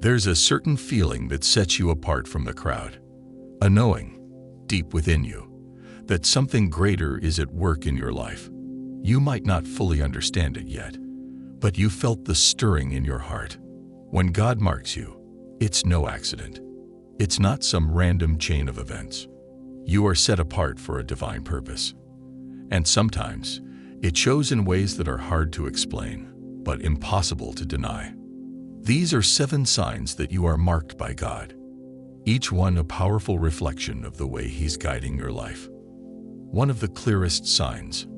There's a certain feeling that sets you apart from the crowd, a knowing, deep within you, that something greater is at work in your life. You might not fully understand it yet, but you felt the stirring in your heart. When God marks you, it's no accident. It's not some random chain of events. You are set apart for a divine purpose. And sometimes, it shows in ways that are hard to explain, but impossible to deny. These are 7 signs that you are marked by God, each one a powerful reflection of the way He's guiding your life. One of the clearest signs: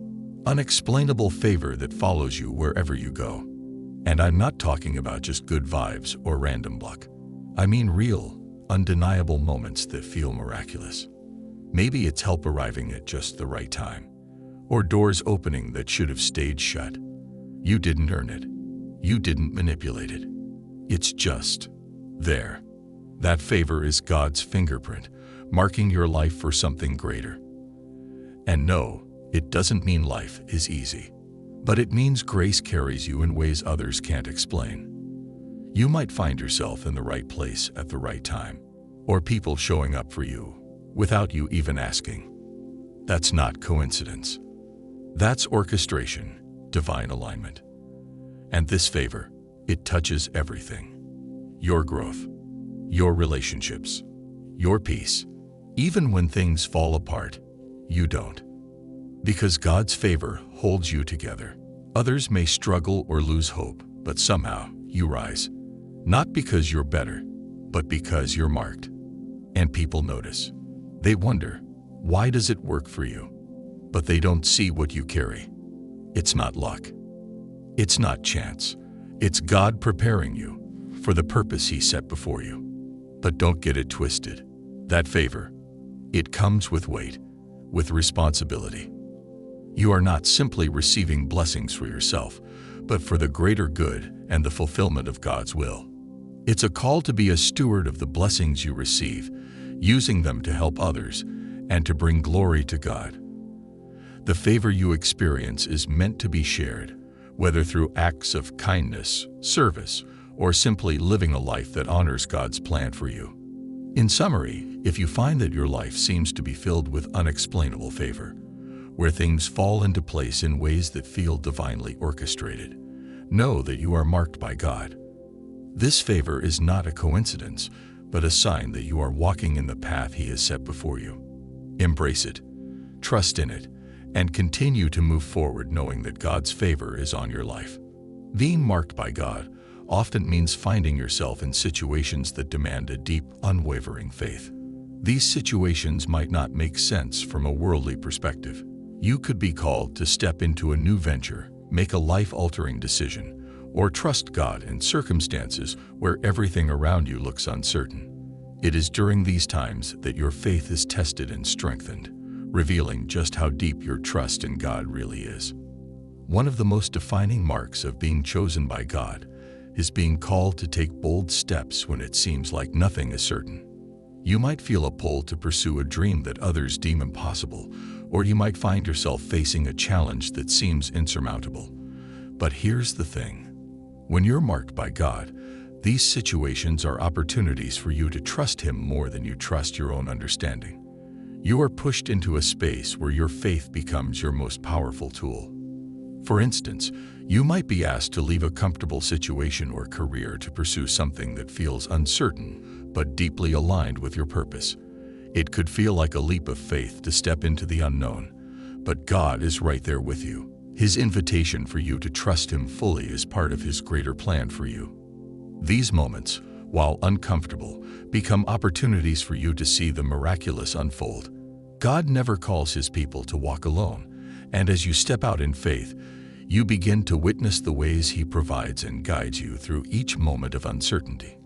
unexplainable favor that follows you wherever you go. And I'm not talking about just good vibes or random luck. I mean real, undeniable moments that feel miraculous. Maybe it's help arriving at just the right time, or doors opening that should have stayed shut. You didn't earn it. You didn't manipulate it. It's just there. That favor is God's fingerprint, marking your life for something greater. And no, it doesn't mean life is easy, but it means grace carries you in ways others can't explain. You might find yourself in the right place at the right time, or people showing up for you without you even asking. That's not coincidence. That's orchestration, divine alignment. And this favor, it touches everything. Your growth, your relationships, your peace. Even when things fall apart, you don't. Because God's favor holds you together. Others may struggle or lose hope, but somehow you rise. Not because you're better, but because you're marked. And people notice. They wonder, why does it work for you? But they don't see what you carry. It's not luck. It's not chance. It's God preparing you for the purpose He set before you. But don't get it twisted. That favor, it comes with weight, with responsibility. You are not simply receiving blessings for yourself, but for the greater good and the fulfillment of God's will. It's a call to be a steward of the blessings you receive, using them to help others and to bring glory to God. The favor you experience is meant to be shared, whether through acts of kindness, service, or simply living a life that honors God's plan for you. In summary, if you find that your life seems to be filled with unexplainable favor, where things fall into place in ways that feel divinely orchestrated, know that you are marked by God. This favor is not a coincidence, but a sign that you are walking in the path He has set before you. Embrace it, trust in it, and continue to move forward knowing that God's favor is on your life. Being marked by God often means finding yourself in situations that demand a deep, unwavering faith. These situations might not make sense from a worldly perspective. You could be called to step into a new venture, make a life-altering decision, or trust God in circumstances where everything around you looks uncertain. It is during these times that your faith is tested and strengthened, revealing just how deep your trust in God really is. One of the most defining marks of being chosen by God is being called to take bold steps when it seems like nothing is certain. You might feel a pull to pursue a dream that others deem impossible, or you might find yourself facing a challenge that seems insurmountable. But here's the thing. When you're marked by God, these situations are opportunities for you to trust Him more than you trust your own understanding. You are pushed into a space where your faith becomes your most powerful tool. For instance, you might be asked to leave a comfortable situation or career to pursue something that feels uncertain but deeply aligned with your purpose. It could feel like a leap of faith to step into the unknown, but God is right there with you. His invitation for you to trust Him fully is part of His greater plan for you. These moments, while uncomfortable, become opportunities for you to see the miraculous unfold. God never calls His people to walk alone, and as you step out in faith, you begin to witness the ways He provides and guides you through each moment of uncertainty.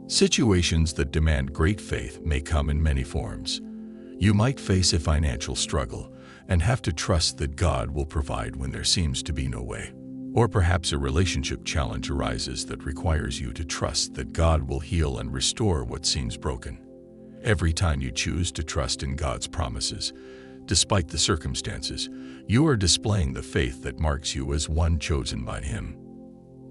Situations that demand great faith may come in many forms. You might face a financial struggle and have to trust that God will provide when there seems to be no way. Or perhaps a relationship challenge arises that requires you to trust that God will heal and restore what seems broken. Every time you choose to trust in God's promises, despite the circumstances, you are displaying the faith that marks you as one chosen by Him.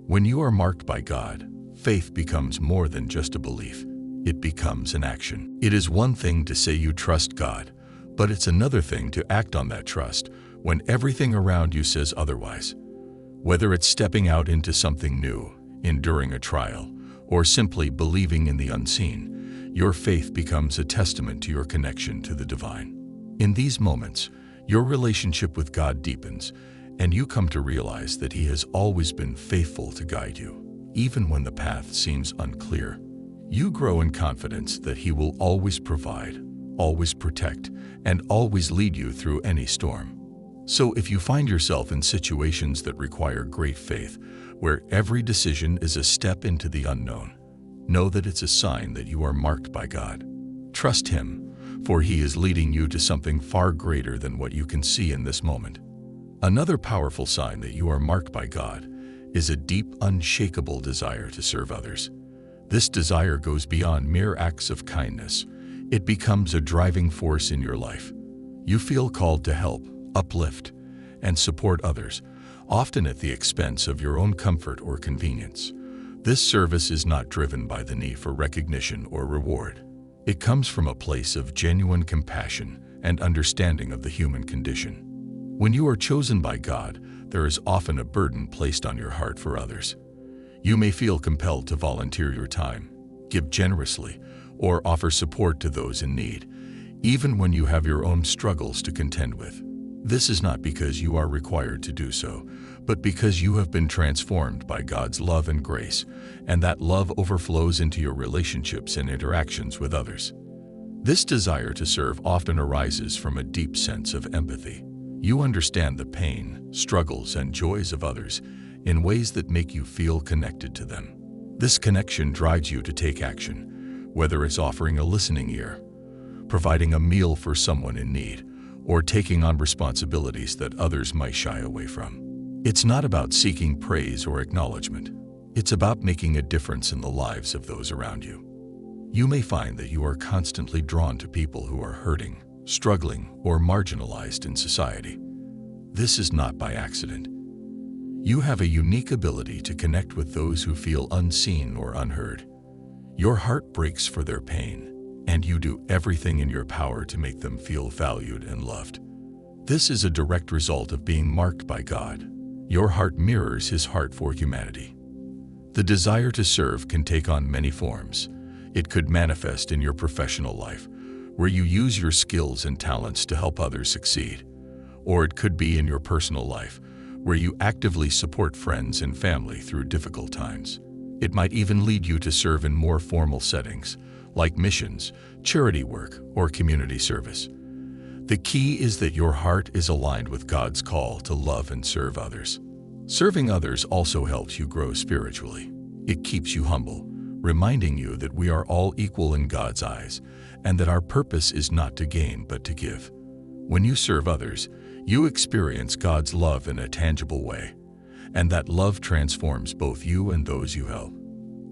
When you are marked by God, faith becomes more than just a belief. It becomes an action. It is one thing to say you trust God, but it's another thing to act on that trust when everything around you says otherwise. Whether it's stepping out into something new, enduring a trial, or simply believing in the unseen, your faith becomes a testament to your connection to the divine. In these moments, your relationship with God deepens, and you come to realize that He has always been faithful to guide you, even when the path seems unclear. You grow in confidence that He will always provide, always protect, and always lead you through any storm. So if you find yourself in situations that require great faith, where every decision is a step into the unknown, know that it's a sign that you are marked by God. Trust Him, for He is leading you to something far greater than what you can see in this moment. Another powerful sign that you are marked by God is a deep, unshakable desire to serve others. This desire goes beyond mere acts of kindness. It becomes a driving force in your life. You feel called to help, uplift, and support others, often at the expense of your own comfort or convenience. This service is not driven by the need for recognition or reward. It comes from a place of genuine compassion and understanding of the human condition. When you are chosen by God, there is often a burden placed on your heart for others. You may feel compelled to volunteer your time, give generously, or offer support to those in need, even when you have your own struggles to contend with. This is not because you are required to do so, but because you have been transformed by God's love and grace, and that love overflows into your relationships and interactions with others. This desire to serve often arises from a deep sense of empathy. You understand the pain, struggles, and joys of others in ways that make you feel connected to them. This connection drives you to take action, whether it's offering a listening ear, providing a meal for someone in need, or taking on responsibilities that others might shy away from. It's not about seeking praise or acknowledgement. It's about making a difference in the lives of those around you. You may find that you are constantly drawn to people who are hurting, struggling, or marginalized in society. This is not by accident. You have a unique ability to connect with those who feel unseen or unheard. Your heart breaks for their pain, and you do everything in your power to make them feel valued and loved. This is a direct result of being marked by God. Your heart mirrors His heart for humanity. The desire to serve can take on many forms. It could manifest in your professional life, where you use your skills and talents to help others succeed. Or it could be in your personal life, where you actively support friends and family through difficult times. It might even lead you to serve in more formal settings, like missions, charity work, or community service. The key is that your heart is aligned with God's call to love and serve others. Serving others also helps you grow spiritually. It keeps you humble, reminding you that we are all equal in God's eyes, and that our purpose is not to gain but to give. When you serve others, you experience God's love in a tangible way, and that love transforms both you and those you help.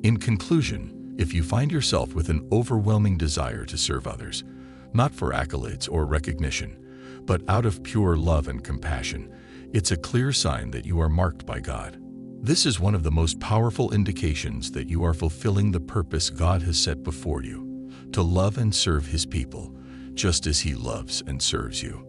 In conclusion, if you find yourself with an overwhelming desire to serve others, not for accolades or recognition, but out of pure love and compassion, it's a clear sign that you are marked by God. This is one of the most powerful indications that you are fulfilling the purpose God has set before you, to love and serve His people, just as He loves and serves you.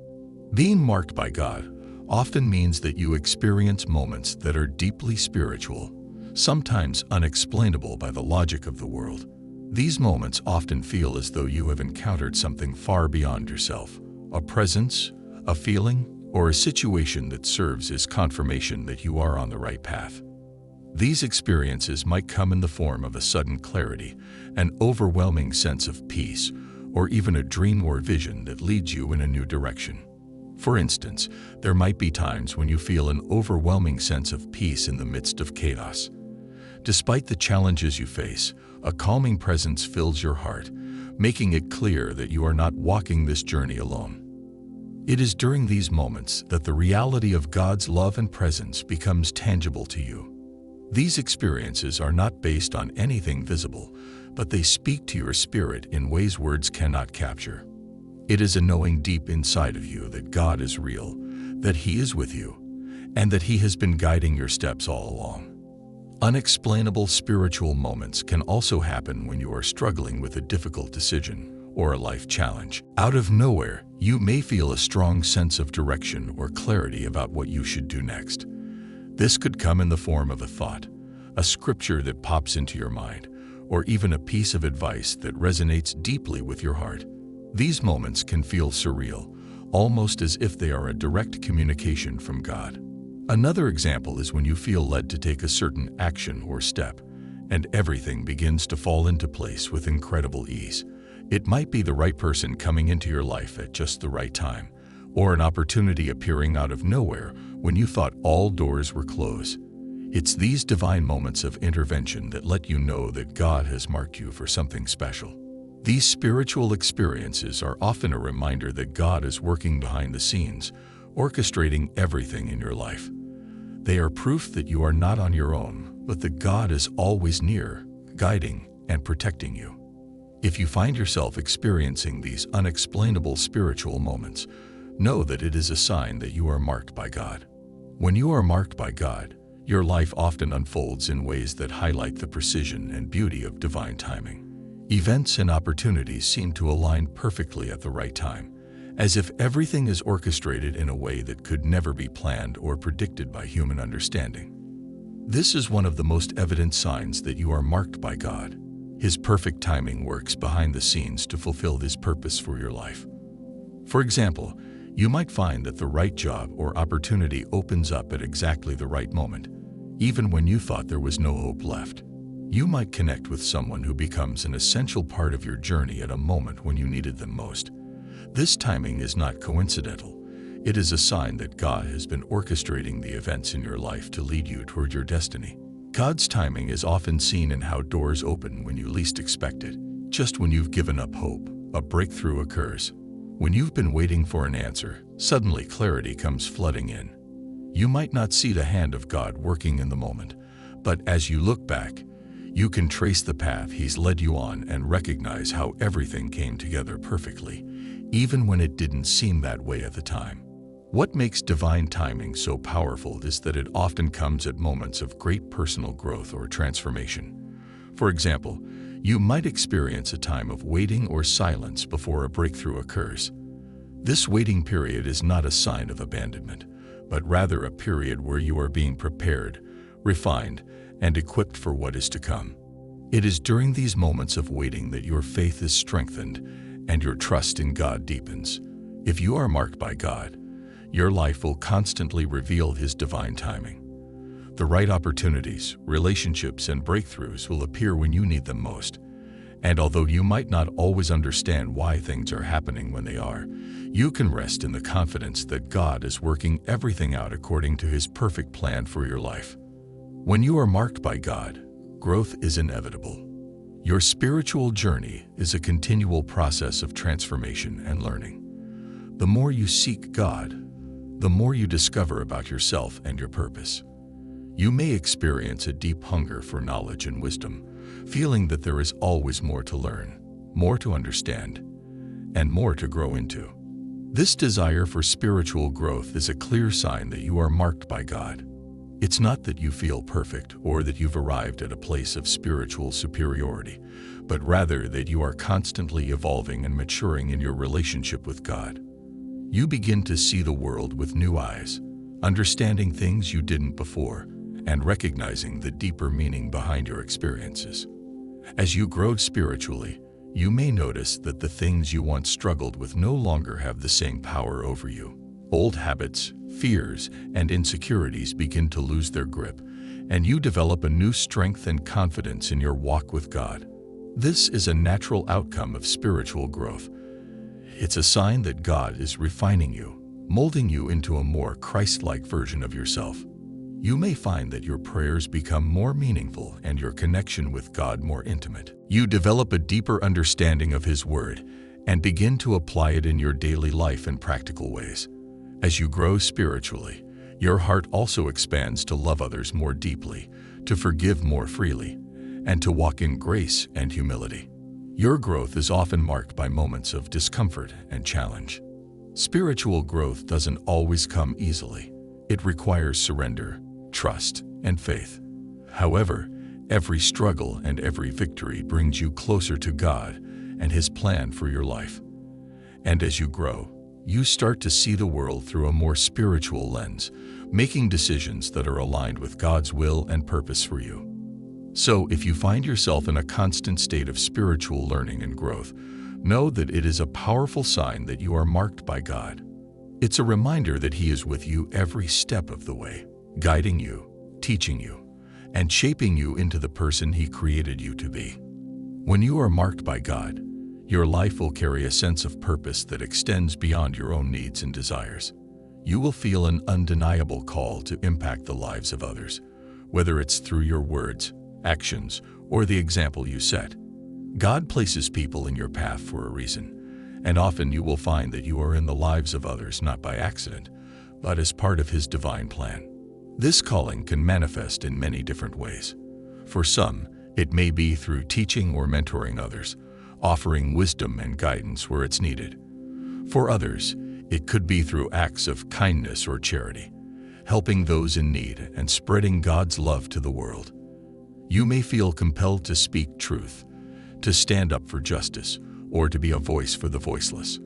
Being marked by God often means that you experience moments that are deeply spiritual, sometimes unexplainable by the logic of the world. These moments often feel as though you have encountered something far beyond yourself, a presence, a feeling, or a situation that serves as confirmation that you are on the right path. These experiences might come in the form of a sudden clarity, an overwhelming sense of peace, or even a dream or vision that leads you in a new direction. For instance, there might be times when you feel an overwhelming sense of peace in the midst of chaos. Despite the challenges you face, a calming presence fills your heart, making it clear that you are not walking this journey alone. It is during these moments that the reality of God's love and presence becomes tangible to you. These experiences are not based on anything visible, but they speak to your spirit in ways words cannot capture. It is a knowing deep inside of you that God is real, that He is with you, and that He has been guiding your steps all along. Unexplainable spiritual moments can also happen when you are struggling with a difficult decision or a life challenge. Out of nowhere, you may feel a strong sense of direction or clarity about what you should do next. This could come in the form of a thought, a scripture that pops into your mind, or even a piece of advice that resonates deeply with your heart. These moments can feel surreal, almost as if they are a direct communication from God. Another example is when you feel led to take a certain action or step, and everything begins to fall into place with incredible ease. It might be the right person coming into your life at just the right time, or an opportunity appearing out of nowhere when you thought all doors were closed. It's these divine moments of intervention that let you know that God has marked you for something special. These spiritual experiences are often a reminder that God is working behind the scenes, orchestrating everything in your life. They are proof that you are not on your own, but that God is always near, guiding and protecting you. If you find yourself experiencing these unexplainable spiritual moments, know that it is a sign that you are marked by God. When you are marked by God, your life often unfolds in ways that highlight the precision and beauty of divine timing. Events and opportunities seem to align perfectly at the right time, as if everything is orchestrated in a way that could never be planned or predicted by human understanding. This is one of the most evident signs that you are marked by God. His perfect timing works behind the scenes to fulfill His purpose for your life. For example, you might find that the right job or opportunity opens up at exactly the right moment, even when you thought there was no hope left. You might connect with someone who becomes an essential part of your journey at a moment when you needed them most. This timing is not coincidental. It is a sign that God has been orchestrating the events in your life to lead you toward your destiny. God's timing is often seen in how doors open when you least expect it. Just when you've given up hope, a breakthrough occurs. When you've been waiting for an answer, suddenly clarity comes flooding in. You might not see the hand of God working in the moment, but as you look back, you can trace the path He's led you on and recognize how everything came together perfectly, even when it didn't seem that way at the time. What makes divine timing so powerful is that it often comes at moments of great personal growth or transformation. For example, you might experience a time of waiting or silence before a breakthrough occurs. This waiting period is not a sign of abandonment, but rather a period where you are being prepared, refined, and equipped for what is to come. It is during these moments of waiting that your faith is strengthened and your trust in God deepens. If you are marked by God, your life will constantly reveal His divine timing. The right opportunities, relationships, and breakthroughs will appear when you need them most. And although you might not always understand why things are happening when they are, you can rest in the confidence that God is working everything out according to His perfect plan for your life. When you are marked by God, growth is inevitable. Your spiritual journey is a continual process of transformation and learning. The more you seek God, the more you discover about yourself and your purpose. You may experience a deep hunger for knowledge and wisdom, feeling that there is always more to learn, more to understand, and more to grow into. This desire for spiritual growth is a clear sign that you are marked by God. It's not that you feel perfect or that you've arrived at a place of spiritual superiority, but rather that you are constantly evolving and maturing in your relationship with God. You begin to see the world with new eyes, understanding things you didn't before, and recognizing the deeper meaning behind your experiences. As you grow spiritually, you may notice that the things you once struggled with no longer have the same power over you. Old habits, fears, and insecurities begin to lose their grip, and you develop a new strength and confidence in your walk with God. This is a natural outcome of spiritual growth. It's a sign that God is refining you, molding you into a more Christ-like version of yourself. You may find that your prayers become more meaningful and your connection with God more intimate. You develop a deeper understanding of His Word and begin to apply it in your daily life in practical ways. As you grow spiritually, your heart also expands to love others more deeply, to forgive more freely, and to walk in grace and humility. Your growth is often marked by moments of discomfort and challenge. Spiritual growth doesn't always come easily. It requires surrender, trust, and faith. However, every struggle and every victory brings you closer to God and His plan for your life. And as you grow, you start to see the world through a more spiritual lens, making decisions that are aligned with God's will and purpose for you. So, if you find yourself in a constant state of spiritual learning and growth, know that it is a powerful sign that you are marked by God. It's a reminder that He is with you every step of the way, guiding you, teaching you, and shaping you into the person He created you to be. When you are marked by God, your life will carry a sense of purpose that extends beyond your own needs and desires. You will feel an undeniable call to impact the lives of others, whether it's through your words, actions, or the example you set. God places people in your path for a reason, and often you will find that you are in the lives of others not by accident, but as part of His divine plan. This calling can manifest in many different ways. For some, it may be through teaching or mentoring others, offering wisdom and guidance where it's needed. For others, it could be through acts of kindness or charity, helping those in need and spreading God's love to the world. You may feel compelled to speak truth, to stand up for justice, or to be a voice for the voiceless.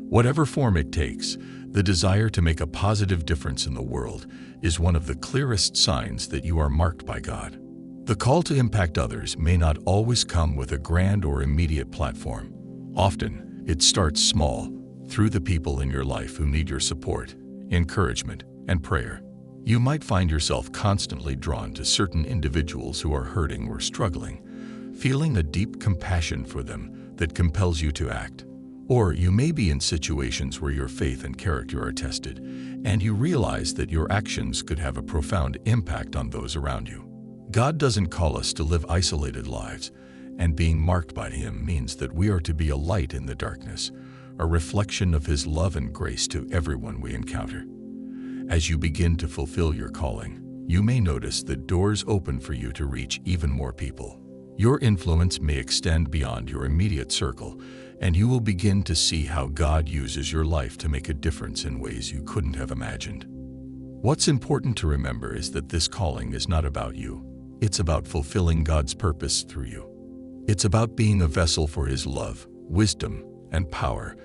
Whatever form it takes, the desire to make a positive difference in the world is one of the clearest signs that you are marked by God. The call to impact others may not always come with a grand or immediate platform. Often, it starts small, through the people in your life who need your support, encouragement, and prayer. You might find yourself constantly drawn to certain individuals who are hurting or struggling, feeling a deep compassion for them that compels you to act. Or you may be in situations where your faith and character are tested, and you realize that your actions could have a profound impact on those around you. God doesn't call us to live isolated lives, and being marked by Him means that we are to be a light in the darkness, a reflection of His love and grace to everyone we encounter. As you begin to fulfill your calling, you may notice that doors open for you to reach even more people. Your influence may extend beyond your immediate circle, and you will begin to see how God uses your life to make a difference in ways you couldn't have imagined. What's important to remember is that this calling is not about you. It's about fulfilling God's purpose through you. It's about being a vessel for His love, wisdom, and power,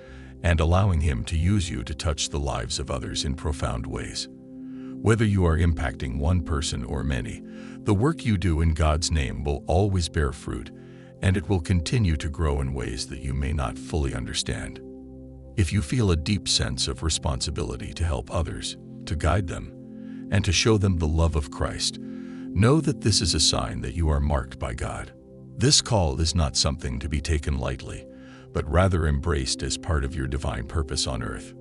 and allowing Him to use you to touch the lives of others in profound ways. Whether you are impacting one person or many, the work you do in God's name will always bear fruit, and it will continue to grow in ways that you may not fully understand. If you feel a deep sense of responsibility to help others, to guide them, and to show them the love of Christ, know that this is a sign that you are marked by God. This call is not something to be taken lightly, but rather embraced as part of your divine purpose on earth.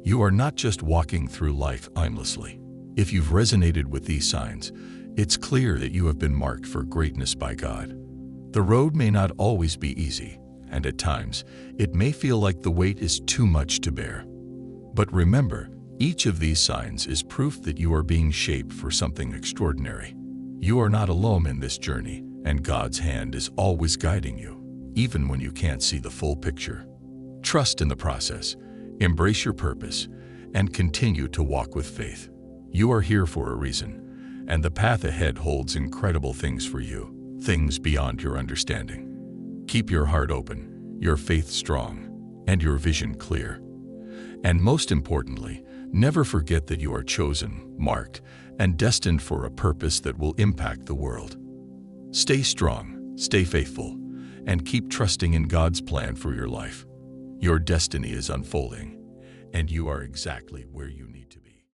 You are not just walking through life aimlessly. If you've resonated with these signs, it's clear that you have been marked for greatness by God. The road may not always be easy, and at times, it may feel like the weight is too much to bear. But remember, each of these signs is proof that you are being shaped for something extraordinary. You are not alone in this journey, and God's hand is always guiding you, even when you can't see the full picture. Trust in the process, embrace your purpose, and continue to walk with faith. You are here for a reason, and the path ahead holds incredible things for you, things beyond your understanding. Keep your heart open, your faith strong, and your vision clear. And most importantly, never forget that you are chosen, marked, and destined for a purpose that will impact the world. Stay strong, stay faithful, and keep trusting in God's plan for your life. Your destiny is unfolding, and you are exactly where you need to be.